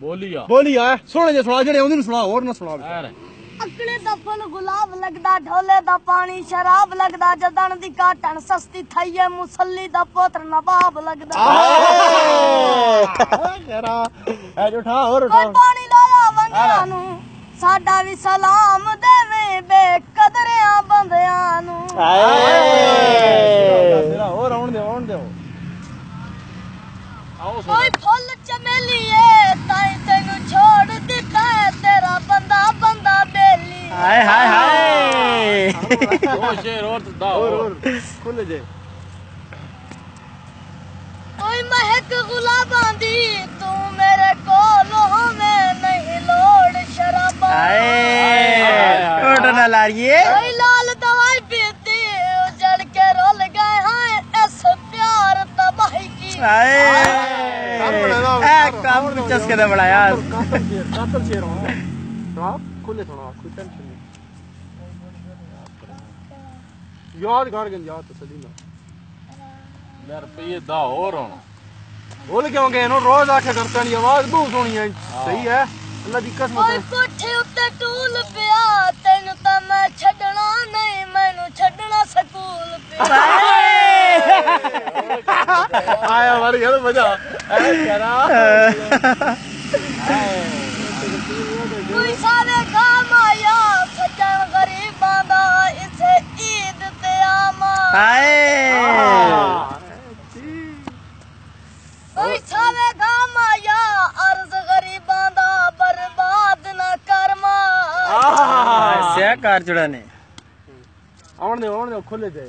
बोलिया सोने जे सुना जेड़े उन्हें सुना और ना सुना अकले दा फल गुलाब लगदा ढोले दा पानी शराब लगदा जदन दी काटन सस्ती थईए मुसल्ली दा पुत्र नवाब लगदा जरा ए उठा और उठा कोई पानी लाला वंडियां नु साडा भी सलाम देवे बेकदरियां बंदियां नु तेरा और आउण दे कोई फुल चमेलिए ताई तेनू छोड़ दिता है तेरा बंदा बंदा बेली हाय हाय हाय ओ शेर और दा और खुल जे कोई महक गुलाबां दी तू मेरे कोल होवे नहीं लोड़ शराबां कोट ना लारिए कोई लाल दवाई पीती उजड़ के रोल गए हैं इस प्यार तबाही की काम चस्के दे बड़ा यार कातल शेर होंगे आप खुले थोड़ा कोई टेंशन नहीं याद कर गन याद तसली ना यार रुपये दा और होना बोल क्यों गए नो रोज आके करता नहीं आवाज बहुत सोनी है सही है अल्लाह दी कसम कोई कोठे उत्ते टूल पिया तेनु तां मैं छड्डना नहीं मैनू छड्डना सकूल पिया आया मारी यार मजा ए तेरा कोई सारे काम आया सज्जन गरीबां दा इसे ईद ते आमा कोई सारे काम आया अर्ज गरीबां दा बर्बाद ना करमा कार चुड़ाने आउण दे खुले जे